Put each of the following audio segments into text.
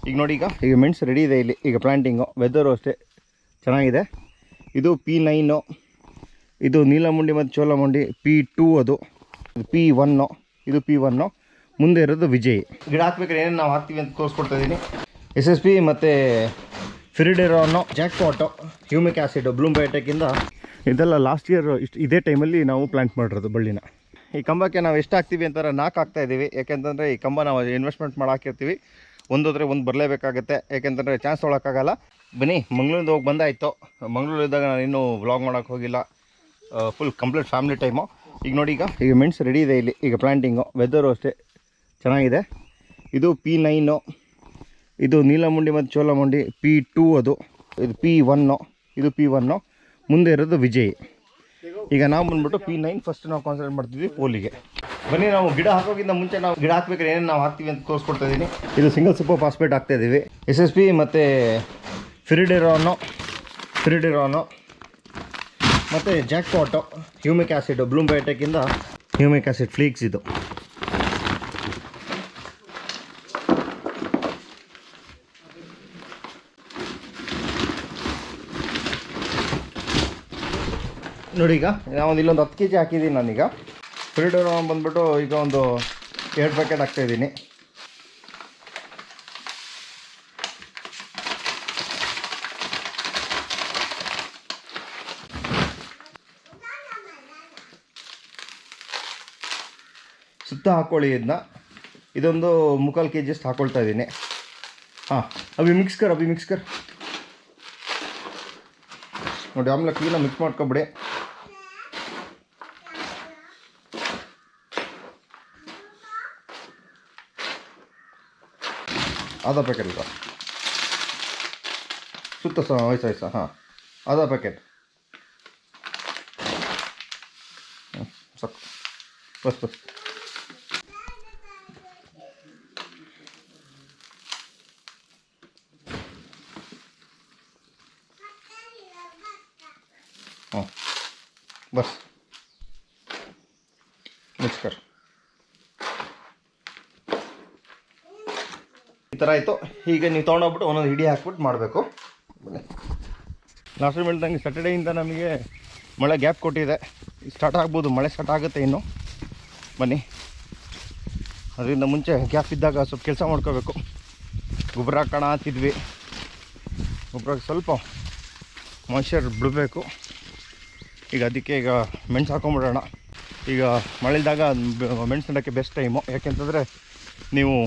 ಈಗ ನೋಡಿ, ಈಗ ಮೆಣಸು ರೆಡಿ ಇದೆ ಇಲ್ಲಿ. ಈಗ ಪ್ಲಾಂಟಿಂಗು ವೆದರು ಅಷ್ಟೇ ಚೆನ್ನಾಗಿದೆ. ಇದು P9, ಇದು ನೀಲಮುಂಡಿ ಮತ್ತು ಚೋಲಮುಂಡಿ P2, ಅದು P1, ಇದು P1. ಮುಂದೆ ಇರೋದು ವಿಜಯ್. ಗಿಡ ಹಾಕ್ಬೇಕಾದ್ರೆ ಏನೇನು ನಾವು ಹಾಕ್ತೀವಿ ಅಂತ ತೋರಿಸ್ಕೊಡ್ತಾ ಇದ್ದೀನಿ. SSP ಮತ್ತು ಫಿರಿಡೆರಾನು, ಜಾಕ್ಪಾಟು, ಹ್ಯೂಮಿಕ್ ಆ್ಯಸಿಡ್, ಬ್ಲೂಮ್ಬಯೋಟೆಕ್ಕಿಂದ ಇದೆಲ್ಲ ಲಾಸ್ಟ್ ಇಯರ್ ಇದೇ ಟೈಮಲ್ಲಿ ನಾವು ಪ್ಲಾಂಟ್ ಮಾಡಿರೋದು ಬಳ್ಳಿನ. ಈ ಕಂಬಕ್ಕೆ ನಾವು ಎಷ್ಟು ಹಾಕ್ತೀವಿ ಅಂತಾರೆ 4 ಹಾಕ್ತಾಯಿದ್ದೀವಿ. ಯಾಕೆಂತಂದರೆ ಈ ಕಂಬ ನಾವು ಇನ್ವೆಸ್ಟ್ಮೆಂಟ್ ಮಾಡಿ ಹಾಕಿರ್ತೀವಿ, ಒಂದೋದ್ರೆ ಒಂದು ಬರಲೇಬೇಕಾಗತ್ತೆ. ಯಾಕೆಂತಂದರೆ ಚಾನ್ಸ್ ತೊಗೊಳಕ್ಕಾಗಲ್ಲ. ಬನ್ನಿ, ಮಂಗಳೂರಿಂದ ಹೋಗಿ ಬಂದಾಯಿತು. ಮಂಗಳೂರಿದ್ದಾಗ ನಾನು ಇನ್ನೂ ವ್ಲಾಗ್ ಮಾಡೋಕ್ಕೆ ಹೋಗಿಲ್ಲ. Full complete family time. ಈಗ ನೋಡಿ, ಈಗ ಮೆಣಸು ರೆಡಿ ಇದೆ ಇಲ್ಲಿ. ಈಗ ಪ್ಲಾಂಟಿಂಗು ವೆದರು ಅಷ್ಟೇ ಚೆನ್ನಾಗಿದೆ. ಇದು P9, ಇದು ನೀಲಮುಂಡಿ ಮತ್ತು ಚೋಲಮುಂಡಿ P2, ಅದು ಇದು P1, ಇದು P1. ಮುಂದೆ ಇರೋದು ವಿಜಯ್. ಈಗ ನಾವು ಬಂದ್ಬಿಟ್ಟು P9 ಫಸ್ಟ್ ನಾವು ಕಾನ್ಸಂಟ್ರೇಟ್ ಮಾಡ್ತಿದ್ವಿ ಪೋಲಿಗೆ. ಬನ್ನಿ, ನಾವು ಗಿಡ ಹಾಕೋಕ್ಕಿಂತ ಮುಂಚೆ ನಾವು ಗಿಡ ಹಾಕ್ಬೇಕಾದ್ರೆ ಏನೇನು ನಾವು ಹಾಕ್ತೀವಿ ಅಂತ ತೋರಿಸ್ಕೊಡ್ತಾ ಇದ್ದೀನಿ. ಇದು ಸಿಂಗಲ್ ಸೂಪರ್ ಫಾಸ್ಫೇಟ್ ಹಾಕ್ತಾಯಿದ್ದೀವಿ. SSP ಮತ್ತು ಫಿರಿಡೆರಾನು ಮತ್ತು ಜಾಕ್ಪಾಟು, ಹ್ಯೂಮಿಕ್ ಆ್ಯಸಿಡ್, ಬ್ಲೂಮ್ಬಯೋಟೆಕ್ಕಿಂದ ಹ್ಯೂಮಿಕ್ ಆ್ಯಸಿಡ್ ಫ್ಲೀಕ್ಸ್. ಇದು ನೋಡಿ, ಈಗ ನಾವೊಂದು ಇಲ್ಲೊಂದು 10 kg ಹಾಕಿದ್ದೀನಿ ನಾನೀಗ. ಫಿರಿಡೆರಾನ್ ಬಂದ್ಬಿಟ್ಟು ಈಗ ಒಂದು 2 ಪ್ಯಾಕೆಟ್ ಹಾಕ್ತಾಯಿದ್ದೀನಿ. ಸುತ್ತ ಹಾಕ್ಕೊಳ್ಳಿ ಇದನ್ನ. ಇದೊಂದು 3/4 kg ಅಷ್ಟು ಹಾಕ್ಕೊಳ್ತಾ ಇದ್ದೀನಿ. ಹಾಂ, ಅಭಿ ಮಿಕ್ಸ್ ಕರ್ ನೋಡಿ. ಆಮೇಲೆ ಕ್ಲೀನಾಗಿ ಮಿಕ್ಸ್ ಮಾಡ್ಕೊಬಿಡಿ. आधा पैकेट का सुತ್ತ वैसा हाँ आधा पैकेट साಕು बस हाँ बस मिक्स कर. ಈ ಥರ ಆಯಿತು. ಈಗ ನೀವು ತೊಗೊಂಡೋಗ್ಬಿಟ್ಟು ಒಂದೊಂದು ಹಿಡಿ ಹಾಕ್ಬಿಟ್ಟು ಮಾಡಬೇಕು. ಬನ್ನಿ, ಲಾಸ್ಟ್ ಟೈಮ್ ಹೇಳ್ದಂಗೆ ಸ್ಯಾಟರ್ಡೇಯಿಂದ ನಮಗೆ ಮಳೆ ಗ್ಯಾಪ್ ಕೊಟ್ಟಿದೆ. ಸ್ಟಾರ್ಟ್ ಆಗ್ಬೋದು, ಮಳೆ ಸ್ಟಾರ್ಟ್ ಆಗುತ್ತೆ ಇನ್ನು. ಬನ್ನಿ, ಅದರಿಂದ ಮುಂಚೆ ಗ್ಯಾಪ್ ಇದ್ದಾಗ ಸ್ವಲ್ಪ ಕೆಲಸ ಮಾಡ್ಕೋಬೇಕು. ಗೊಬ್ಬರ ಹಾಕೋಣ ಅಂತಿದ್ವಿ. ಗೊಬ್ಬರಕ್ಕೆ ಸ್ವಲ್ಪ ಮಾಯ್ಶ್ಚರ್ ಬಿಡಬೇಕು. ಈಗ ಅದಕ್ಕೆ ಈಗ ಮೆಣಸು ಹಾಕೊಂಬಿಡೋಣ. ಈಗ ಮಳೆದಾಗ ಮೆಣಸು ನೆಡೋಕ್ಕೆ ಬೆಸ್ಟ್ ಟೈಮು. ಯಾಕೆಂತಂದರೆ ನೀವು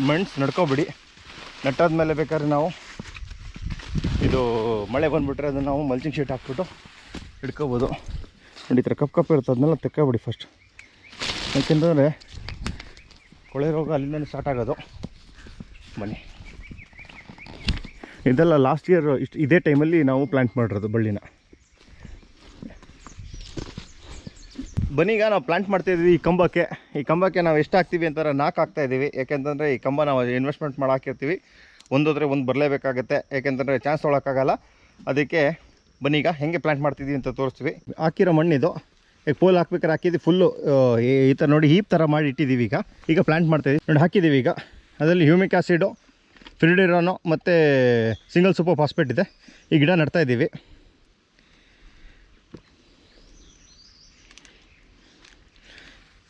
ಮೆಣಸು ನಡ್ಕೊಬಿಡಿ. ನಟ್ಟಾದ್ಮೇಲೆ ಬೇಕಾದ್ರೆ ನಾವು ಇದು ಮಳೆ ಬಂದುಬಿಟ್ರೆ ಅದನ್ನು ನಾವು ಮಲ್ಚಿಂಗ್ ಶೀಟ್ ಹಾಕ್ಬಿಟ್ಟು ಹಿಡ್ಕೊಬೋದು. ನೋಡಿ, ಈ ಥರ ಕಪ್ಪು ಇರುತ್ತೆ, ಅದನ್ನೆಲ್ಲ ತೆಕ್ಕೊಬಿಡಿ ಫಸ್ಟ್. ಯಾಕೆಂತಂದರೆ ಕೊಳೆ ರೋಗ ಅಲ್ಲಿಂದನೇ ಸ್ಟಾರ್ಟ್ ಆಗೋದು. ಬನ್ನಿ, ಇದೆಲ್ಲ ಲಾಸ್ಟ್ ಇಯರ್ ಇದೇ ಟೈಮಲ್ಲಿ ನಾವು ಪ್ಲಾಂಟ್ ಮಾಡಿರೋದು ಬಳ್ಳಿನ. ಬನ್ನಿ, ಈಗ ನಾವು ಪ್ಲಾಂಟ್ ಮಾಡ್ತಾಯಿದ್ವಿ ಈ ಕಂಬಕ್ಕೆ ನಾವು ಎಷ್ಟು ಹಾಕ್ತೀವಿ ಅಂತಾರೆ 4 ಹಾಕ್ತಾಯಿದ್ದೀವಿ. ಯಾಕೆಂತಂದರೆ ಈ ಕಂಬ ನಾವು ಇನ್ವೆಸ್ಟ್ಮೆಂಟ್ ಮಾಡಿ ಹಾಕಿರ್ತೀವಿ, ಒಂದೋದ್ರೆ ಒಂದು ಬರಲೇಬೇಕಾಗತ್ತೆ. ಯಾಕೆಂತಂದರೆ ಚಾನ್ಸ್ ತೊಗೊಳಕ್ಕಾಗಲ್ಲ. ಅದಕ್ಕೆ ಬನ್ನಿ, ಈಗ ಹೆಂಗೆ ಪ್ಲಾಂಟ್ ಮಾಡ್ತಿದ್ದೀವಿ ಅಂತ ತೋರಿಸ್ತೀವಿ. ಹಾಕಿರೋ ಮಣ್ಣಿದು ಈಗ ಪೋಲ್ ಹಾಕ್ಬೇಕಾದ್ರೆ ಹಾಕಿದ್ವಿ ಫುಲ್ಲು ಈ ಥರ ನೋಡಿ ಹೀಪ್ ಥರ ಮಾಡಿ ಇಟ್ಟಿದ್ದೀವಿ. ಈಗ ಪ್ಲಾಂಟ್ ಮಾಡ್ತಾಯಿದ್ದೀವಿ ನೋಡಿ, ಹಾಕಿದ್ದೀವಿ. ಈಗ ಅದರಲ್ಲಿ ಹ್ಯೂಮಿಕ್ ಆ್ಯಸಿಡು, ಫಿರಿಡೆರಾನು ಮತ್ತು ಸಿಂಗಲ್ ಸೂಪರ್ ಫಾಸ್ಫೇಟ್ ಇದೆ. ಈ ಗಿಡ ನಡ್ತಾಯಿದ್ದೀವಿ.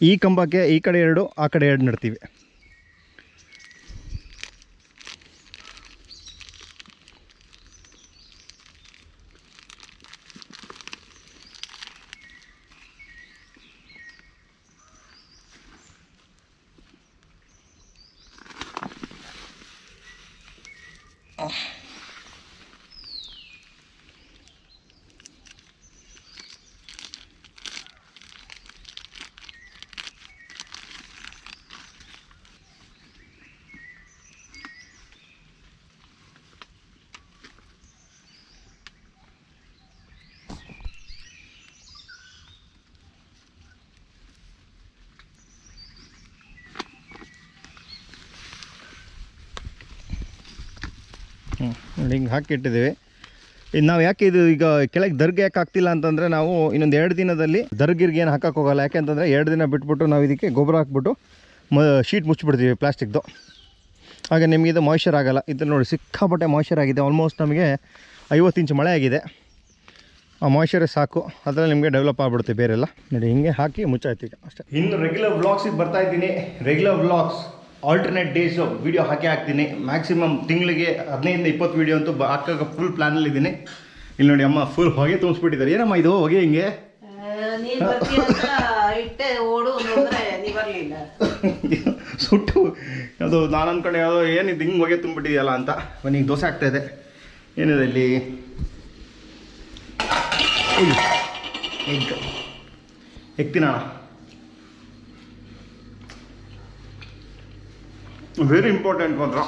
ಈ ಕಂಬಕ್ಕೆ ಈ ಕಡೆ 2 ಆ ಕಡೆ 2 ನಡ್ತೀವಿ. ನೋಡಿ, ಹಿಂಗೆ ಹಾಕಿಟ್ಟಿದ್ದೀವಿ. ಇದು ನಾವು ಯಾಕೆ ಇದು ಈಗ ಕೆಳಗೆ ದರ್ಗೆ ಯಾಕೆ ಹಾಕ್ತಿಲ್ಲ ಅಂತಂದರೆ, ನಾವು ಇನ್ನೊಂದು 2 ದಿನದಲ್ಲಿ ದರ್ಗಿರ್ಗೆ ಏನು ಹಾಕೋಕ್ಕೆ ಹೋಗಲ್ಲ. ಯಾಕೆಂತಂದರೆ 2 ದಿನ ಬಿಟ್ಬಿಟ್ಟು ನಾವು ಇದಕ್ಕೆ ಗೊಬ್ಬರ ಹಾಕ್ಬಿಟ್ಟು ಶೀಟ್ ಮುಚ್ಚಿಬಿಡ್ತೀವಿ ಪ್ಲಾಸ್ಟಿಕ್ದು. ಹಾಗೆ ನಿಮಗೆ ಇದು ಮಾಯ್ಶ್ಚರ್ ಆಗಲ್ಲ. ಇದು ನೋಡಿ ಸಿಕ್ಕಾಪಟ್ಟೆ ಮಾಯ್ಶ್ಚರ್ ಆಗಿದೆ. ಆಲ್ಮೋಸ್ಟ್ ನಮಗೆ 50 ಇಂಚ್ ಮಳೆ ಆಗಿದೆ. ಆ ಮಾಯ್ಶ್ಚರೇ ಸಾಕು, ಅದರಲ್ಲಿ ನಿಮಗೆ ಡೆವಲಪ್ ಆಗಿಬಿಡುತ್ತೆ ಬೇರೆಲ್ಲ. ನೋಡಿ ಹಿಂಗೆ ಹಾಕಿ ಮುಚ್ಚಾಯ್ತು ಈಗ ಅಷ್ಟೇ. ಇನ್ನು ರೆಗ್ಯುಲರ್ ವ್ಲಾಗ್ಸಿಗೆ ಬರ್ತಾ ಇದ್ದೀನಿ. Regular vlogs alternate days video ಹಾಕ್ತೀನಿ. ಮ್ಯಾಕ್ಸಿಮಮ್ ತಿಂಗಳಿಗೆ 15-20 ವೀಡಿಯೋ ಅಂತೂ ಹಾಕೋ ಫುಲ್ ಪ್ಲ್ಯಾನಲ್ಲಿದ್ದೀನಿ. ಇಲ್ಲಿ ನೋಡಿ ಅಮ್ಮ ಫುಲ್ ಹೊಗೆ ತುಂಬಿಸ್ಬಿಟ್ಟಿದ್ದಾರೆ. ಏನಮ್ಮ ಇದು ಹೊಗೆ ಹಿಂಗೆ ಸುಟ್ಟು ಅದು ನಾನು ಅಂದ್ಕೊಂಡೆ ಯಾವುದೋ ಏನಿದು ಹಿಂಗೆ ಹೊಗೆ ತುಂಬಿಟ್ಟಿದೆಯಲ್ಲ ಅಂತ. ಈಗ ದೋಸೆ ಆಗ್ತಾಯಿದೆ. ಏನಿದೆ ಇಲ್ಲಿ ಎಗ್ ತಿನ್ನೋಣ. ವೆರಿ ಇಂಪಾರ್ಟೆಂಟ್ ಮಾತ್ರ.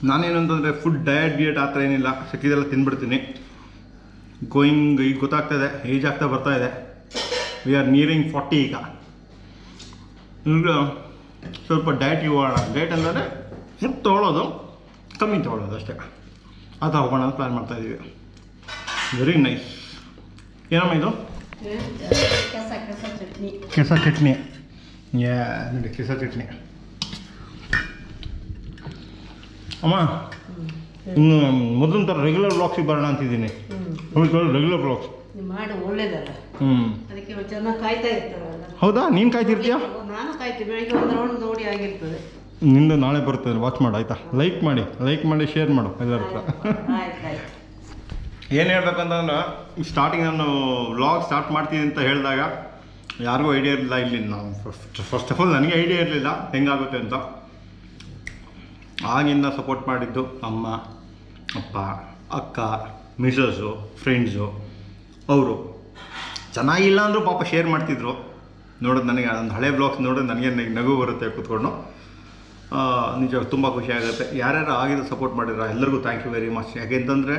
ನಾನೇನು ಅಂತಂದರೆ ಫುಡ್ ಡಯಟ್ ಆ ಥರ ಏನಿಲ್ಲ, ಸಿಕ್ಕಿದೆಲ್ಲ ತಿಂದ್ಬಿಡ್ತೀನಿ. ಗೋಯಿಂಗ್ ಈಗ ಗೊತ್ತಾಗ್ತಾಯಿದೆ, ಏಜ್ ಆಗ್ತಾ ಬರ್ತಾಯಿದೆ. ವಿ ಆರ್ ನಿಯರಿಂಗ್ 40 ಈಗ ಸ್ವಲ್ಪ ಡಯಟ್ ಹೋಗೋಣ. ಡಯಟ್ ಅಂದರೆ ಫುಡ್ ತೊಗೊಳ್ಳೋದು ಕಮ್ಮಿ ತೊಗೊಳ್ಳೋದು ಅಷ್ಟೇ. ಆ ಥರ ಹೋಗೋಣ ಅಂತ ಪ್ಲ್ಯಾನ್ ಮಾಡ್ತಾಯಿದ್ದೀವಿ. Very nice. ಏನಮ್ಮ ಇದು? ಕೆಸ ಚಟ್ನಿ. ನೋಡಿ ಕೆಸ ಚಟ್ನಿ. ಅಮ್ಮ ಇನ್ನು ಮೊದಲಿನ ಥರ ರೆಗ್ಯುಲರ್ ವ್ಲಾಗ್ಸಿಗೆ ಬರೋಣ ಅಂತಿದ್ದೀನಿ. ರೆಗ್ಯುಲರ್ ವ್ಲಾಗ್ಸ್ ಮಾಡಿ ಒಳ್ಳೇದಲ್ಲ. ಅದಕ್ಕೆ ಚೆನ್ನಾಗಿ ಕಾಯ್ತಾ ಇರ್ತಾರಲ್ಲ. ಹೌದಾ? ನೀನು ಕಾಯ್ತಿರ್ತೀಯ? ನಾನು ಕಾಯ್ತೀನಿ. ಬೆಳಿಗ್ಗೆ ಒಂದು ರೌಂಡ್ ನೋಡಿ ಆಗಿರ್ತದೆ. ನಿಂದು ನಾಳೆ ಬರ್ತದೆ, ವಾಚ್ ಮಾಡು ಆಯಿತಾ? ಲೈಕ್ ಮಾಡಿ ಶೇರ್ ಮಾಡು ಎಲ್ಲರ ಹತ್ರ. ಏನು ಹೇಳ್ಬೇಕಂತಂದ್ರೆ ಸ್ಟಾರ್ಟಿಂಗ್ ನಾನು ವ್ಲಾಗ್ ಸ್ಟಾರ್ಟ್ ಮಾಡ್ತೀನಿ ಅಂತ ಹೇಳಿದಾಗ ಯಾರಿಗೂ ಐಡಿಯಾ ಇರಲಿಲ್ಲ. ಇಲ್ಲಿ ನಾವು ಫಸ್ಟ್ ಆಫ್ ಆಲ್ ನನಗೆ ಐಡಿಯಾ ಇರಲಿಲ್ಲ ಹೆಂಗಾಗುತ್ತೆ ಅಂತ. ಆಗಿಂದ ಸಪೋರ್ಟ್ ಮಾಡಿದ್ದು ಅಮ್ಮ, ಅಪ್ಪ, ಅಕ್ಕ, ಮಿಸಸ್ಸು, ಫ್ರೆಂಡ್ಸು. ಅವರು ಚೆನ್ನಾಗಿಲ್ಲ ಅಂದರೂ ಪಾಪ ಶೇರ್ ಮಾಡ್ತಿದ್ರು. ನೋಡೋದು ನನಗೆ ಅದೊಂದು ಹಳೆ ಬ್ಲಾಗ್ಸ್ ನೋಡೋದು ನನಗೆ ನಗು ಬರುತ್ತೆ ಕೂತ್ಕೊಂಡು. ನಿಜ ತುಂಬ ಖುಷಿ ಆಗುತ್ತೆ. ಯಾರ್ಯಾರು ಆಗಿದ್ದು ಸಪೋರ್ಟ್ ಮಾಡಿದ್ರು ಎಲ್ಲರಿಗೂ ಥ್ಯಾಂಕ್ ಯು ವೆರಿ ಮಚ್. ಯಾಕೆಂತಂದರೆ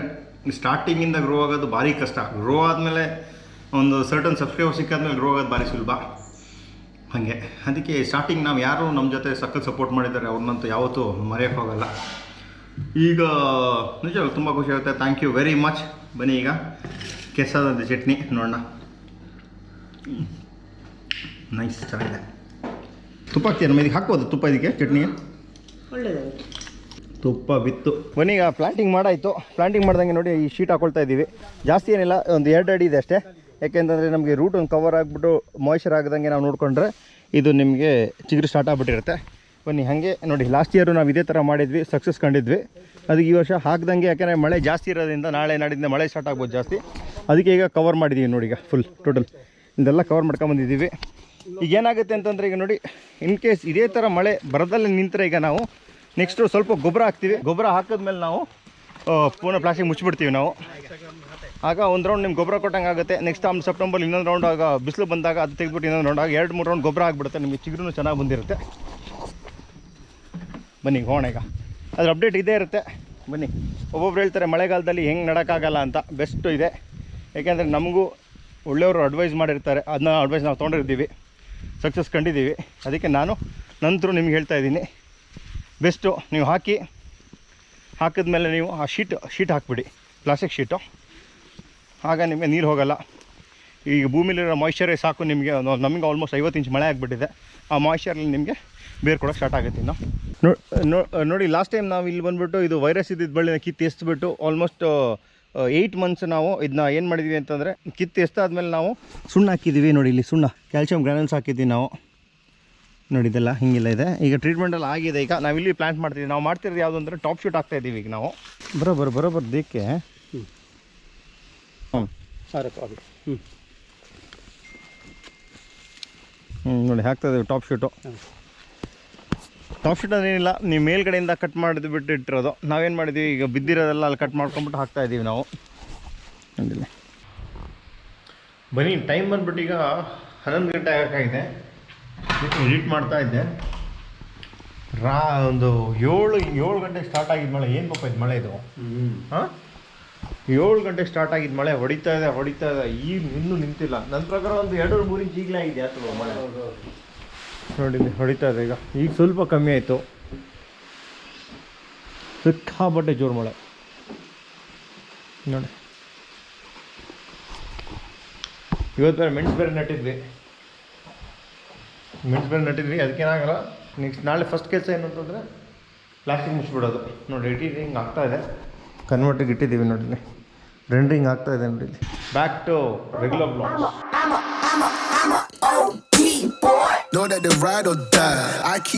ಸ್ಟಾರ್ಟಿಂಗಿಂದ ಗ್ರೋ ಆಗೋದು ಭಾರಿ ಕಷ್ಟ. ಗ್ರೋ ಆದಮೇಲೆ ಒಂದು ಸರ್ಟನ್ ಸಬ್ಸ್ಕ್ರೈಬರ್ ಸಿಕ್ಕಾದ್ಮೇಲೆ ಗ್ರೋ ಆಗೋದು ಭಾರಿ ಸುಲಭ. ಹಾಗೆ ಅದಕ್ಕೆ ಸ್ಟಾರ್ಟಿಂಗ್ ನಾವು ಯಾರು ನಮ್ಮ ಜೊತೆ ಸಖತ್ ಸಪೋರ್ಟ್ ಮಾಡಿದ್ದಾರೆ ಅವ್ರನ್ನಂತೂ ಯಾವತ್ತೂ ಮರೆಯೋಕ್ಕೆ ಹೋಗಲ್ಲ. ಈಗ ನಿಜ ತುಂಬ ಖುಷಿ ಆಗುತ್ತೆ. Thank you very much. ಬನ್ನಿ ಈಗ ಕೆಸದ ಚಟ್ನಿ ನೋಡೋಣ. ನೈಸ್, ಚೆನ್ನಾಗಿದೆ. ತುಪ್ಪ ಹಾಕ್ತೀಯ ನಮ್ಮ ಇದಕ್ಕೆ? ಹಾಕ್ಬೋದು ತುಪ್ಪ ಇದಕ್ಕೆ ಚಟ್ನಿಗೆ? ಒಳ್ಳೆಯದಾಗುತ್ತೆ. ತುಪ್ಪ ಬಿತ್ತು. ಬನ್ನಿ ಈಗ ಪ್ಲಾಂಟಿಂಗ್ ಮಾಡಾಯಿತು. ಪ್ಲಾಂಟಿಂಗ್ ಮಾಡ್ದಂಗೆ ನೋಡಿ ಈ ಶೀಟ್ ಹಾಕ್ಕೊಳ್ತಾ ಇದ್ದೀವಿ. ಜಾಸ್ತಿ ಏನಿಲ್ಲ, ಒಂದು 2 ಅಡಿ ಇದೆ ಅಷ್ಟೇ. ಯಾಕೆಂತಂದರೆ ನಮಗೆ ರೂಟ್ ಒಂದು ಕವರ್ ಆಗಿಬಿಟ್ಟು ಮಾಯ್ಶ್ಚರ್ ಆಗದಂಗೆ ನಾವು ನೋಡಿಕೊಂಡ್ರೆ ಇದು ನಿಮಗೆ ಚಿಗುರು ಸ್ಟಾರ್ಟ್ ಆಗಿಬಿಟ್ಟಿರುತ್ತೆ. ಬನ್ನಿ ಹಾಗೆ ನೋಡಿ, ಲಾಸ್ಟ್ ಇಯರು ನಾವು ಇದೇ ಥರ ಮಾಡಿದ್ವಿ, ಸಕ್ಸಸ್ ಕಂಡಿದ್ವಿ. ಅದಕ್ಕೆ ಈ ವರ್ಷ ಹಾಕ್ದಂಗೆ, ಯಾಕೆಂದರೆ ಮಳೆ ಜಾಸ್ತಿ ಇರೋದ್ರಿಂದ ನಾಳೆ ನಾಡಿಂದ ಮಳೆ ಸ್ಟಾರ್ಟ್ ಆಗ್ಬೋದು ಜಾಸ್ತಿ. ಅದಕ್ಕೆ ಈಗ ಕವರ್ ಮಾಡಿದ್ದೀವಿ ನೋಡಿ. ಈಗ ಫುಲ್ ಟೋಟಲ್ ಇದೆಲ್ಲ ಕವರ್ ಮಾಡ್ಕೊಂಬಂದಿದ್ದೀವಿ. ಈಗ ಏನಾಗುತ್ತೆ ಅಂತಂದರೆ ಈಗ ನೋಡಿ, ಇನ್ ಕೇಸ್ ಇದೇ ಥರ ಮಳೆ ಬರದಲ್ಲೇ ನಿಂತರೆ ಈಗ ನಾವು ನೆಕ್ಸ್ಟು ಸ್ವಲ್ಪ ಗೊಬ್ಬರ ಹಾಕ್ತೀವಿ. ಗೊಬ್ಬರ ಹಾಕಿದ್ಮೇಲೆ ನಾವು ಪುನಃ ಪ್ಲಾಸ್ಟಿಕ್ ಮುಚ್ಚಿಬಿಡ್ತೀವಿ ನಾವು. ಆಗ ಒಂದು ರೌಂಡ್ ನಿಮ್ಗೆ ಗೊಬ್ಬರ ಕೊಟ್ಟಂಗೆ ಆಗುತ್ತೆ. ನೆಕ್ಸ್ಟ್ ಸೆಪ್ಟೆಂಬರ್ ಇನ್ನೊಂದು ರೌಂಡ್ ಆಗ ಬಿಸಿಲು ಬಂದಾಗ ಅದು ತೆಗೆದ್ಬಿಟ್ಟು ಇನ್ನೊಂದು ರೌಂಡ್ ಆಗ 2-3 ರೌಂಡ್ ಗೊಬ್ಬರ ಆಗಿಬಿಡುತ್ತೆ. ನಿಮಗೆ ಚಿಗುರು ಚೆನ್ನಾಗಿ ಬಂದಿರುತ್ತೆ. ಬನ್ನಿ ಹೋಗೋಣ ಈಗ. ಅದ್ರ ಅಪ್ಡೇಟ್ ಇದೇ ಇರುತ್ತೆ. ಬನ್ನಿ. ಒಬ್ಬೊಬ್ರು ಹೇಳ್ತಾರೆ ಮಳೆಗಾಲದಲ್ಲಿ ಹೆಂಗೆ ನಡೋಕ್ಕಾಗಲ್ಲ ಅಂತ. ಬೆಸ್ಟು ಇದೆ. ಏಕೆಂದರೆ ನಮಗೂ ಒಳ್ಳೆಯವರು ಅಡ್ವೈಸ್ ಮಾಡಿರ್ತಾರೆ. ಅದನ್ನ ಅಡ್ವೈಸ್ ನಾವು ತೊಗೊಂಡಿರ್ತೀವಿ, ಸಕ್ಸಸ್ ಕಂಡಿದ್ದೀವಿ. ಅದಕ್ಕೆ ನಾನು ನಂತರ ನಿಮ್ಗೆ ಹೇಳ್ತಾ ಇದ್ದೀನಿ, ಬೆಸ್ಟು ನೀವು ಹಾಕಿದ್ಮೇಲೆ ನೀವು ಆ ಶೀಟ್ ಹಾಕಿಬಿಡಿ, ಪ್ಲಾಸ್ಟಿಕ್ ಶೀಟು. ಆಗ ನಿಮಗೆ ನೀರು ಹೋಗೋಲ್ಲ. ಈಗ ಭೂಮಿಲಿರೋ ಮಾಯ್ಶ್ಚರೇ ಸಾಕು ನಿಮಗೆ. ನಮಗೆ ಆಲ್ಮೋಸ್ಟ್ 50 ಇಂಚ್ ಮಳೆ ಆಗಿಬಿಟ್ಟಿದೆ. ಆ ಮಾಯ್ಶ್ಚರಲ್ಲಿ ನಿಮಗೆ ಬೇರೆ ಕೊಡೋಕ್ಕೆ ಸ್ಟಾರ್ಟ್ ಆಗುತ್ತೆ. ಇನ್ನು ನೋಡಿ, ಲಾಸ್ಟ್ ಟೈಮ್ ನಾವು ಇಲ್ಲಿ ಬಂದುಬಿಟ್ಟು ಇದು ವೈರಸ್ ಇದ್ದಿದ್ದು ಬಳ್ಳಿನ ಕಿತ್ತು ಎಸ್ಬಿಟ್ಟು ಆಲ್ಮೋಸ್ಟ್ 8 ಮಂತ್ಸ್ ನಾವು ಇದನ್ನ ಏನು ಮಾಡಿದ್ವಿ ಅಂತಂದರೆ, ಕಿತ್ತು ಎಷ್ಟಾದ್ಮೇಲೆ ನಾವು ಸುಣ್ಣ ಹಾಕಿದ್ದೀವಿ. ನೋಡಿ ಇಲ್ಲಿ ಸುಣ್ಣ, ಕ್ಯಾಲ್ಶಿಯಂ ಗ್ರಾನ್ಯೂಲ್ಸ್ ಹಾಕಿದ್ದೀವಿ ನಾವು. ನೋಡಿ ಇದೆಲ್ಲ ಹಿಂಗೆಲ್ಲ ಇದೆ. ಈಗ ಟ್ರೀಟ್ಮೆಂಟೆಲ್ಲ ಆಗಿದೆ. ಈಗ ನಾವಿಲ್ಲಿ ಪ್ಲ್ಯಾಂಟ್ ಮಾಡ್ತಿದ್ದೀವಿ. ನಾವು ಮಾಡ್ತಿರೋದು ಯಾವುದು ಅಂದರೆ ಟಾಪ್ ಶೂಟ್ ಆಗ್ತಾಯಿದ್ದೀವಿ ಈಗ ನಾವು. ಬರೋಬ್ಬರ ದೇಕ್ಕೆ ನೋಡಿ ಹಾಕ್ತಾಯಿದ್ದೀವಿ ಟಾಪ್ ಶೂಟು. ಟಾಪ್ ಶೀಟ್ ಏನಿಲ್ಲ, ನೀವು ಮೇಲ್ಗಡೆಯಿಂದ ಕಟ್ ಮಾಡಿದ್ದು ಬಿಟ್ಟು ಇಟ್ಟಿರೋದು. ನಾವೇನು ಮಾಡಿದ್ದೀವಿ, ಈಗ ಬಿದ್ದಿರೋದೆಲ್ಲ ಅಲ್ಲಿ ಕಟ್ ಮಾಡ್ಕೊಂಬಿಟ್ಟು ಹಾಕ್ತಾಯಿದ್ದೀವಿ ನಾವು. ಅಂದಿಲ್ಲ ಬನ್ನಿ, ಟೈಮ್ ಬಂದ್ಬಿಟ್ಟು ಈಗ 11 ಗಂಟೆ ಆಗೋಕ್ಕಾಗಿದೆ. ಎಡಿಟ್ ಮಾಡ್ತಾಯಿದ್ದೆ. ಒಂದು 7 ಗಂಟೆಗೆ ಸ್ಟಾರ್ಟ್ ಆಗಿದ್ದು ಮಳೆ. ಏನು ಪಾಪ ಇದು ಮಳೆ ಇದು? ಹಾಂ, 7 ಗಂಟೆಗೆ ಸ್ಟಾರ್ಟ್ ಆಗಿದ್ದು ಮಳೆ ಹೊಡಿತಾ ಇದೆ. ಈಗ ಇನ್ನೂ ನಿಂತಿಲ್ಲ. ನನ್ನ ಪ್ರಕಾರ ಒಂದು 2-3 ಇಂಚ್ ಈಗಲೇ ಆಗಿದೆ ಅಥವಾ ಮಳೆ. ನೋಡಿ ಹೊಡಿತಾ ಇದೆ. ಈಗ ಸ್ವಲ್ಪ ಕಮ್ಮಿ ಆಯಿತು. ಸಿಕ್ಕಾಪಟ್ಟೆ ಜೋರು ಮಳೆ ನೋಡಿ. ಇವತ್ತು ಬೇರೆ ಮೆಣಸು ಬೇರೆ ನೆಟ್ಟಿದ್ವಿ. ಮೆಣಸು ಬೆಳೆ ನಟ್ಟಿದ್ವಿ ಅದಕ್ಕೇನಾಗಲ್ಲ. ನೆಕ್ಸ್ಟ್ ನಾಳೆ ಫಸ್ಟ್ ಕೆಲಸ ಏನು ಅಂತಂದರೆ ಪ್ಲಾಸ್ಟಿಕ್ ಮುಚ್ಚಿಬಿಡೋದು. ನೋಡಿ ಎಡಿಟಿಂಗ್ ಆಗ್ತಾಯಿದೆ, ಕನ್ವರ್ಟಿಗೆ ಇಟ್ಟಿದ್ದೀವಿ ನೋಡಿ, ರೆಂಡ್ರಿಂಗ್ ಆಗ್ತಾಯಿದೆ ನೋಡಿ. Back to regular blog. Know that the ride or die. I keep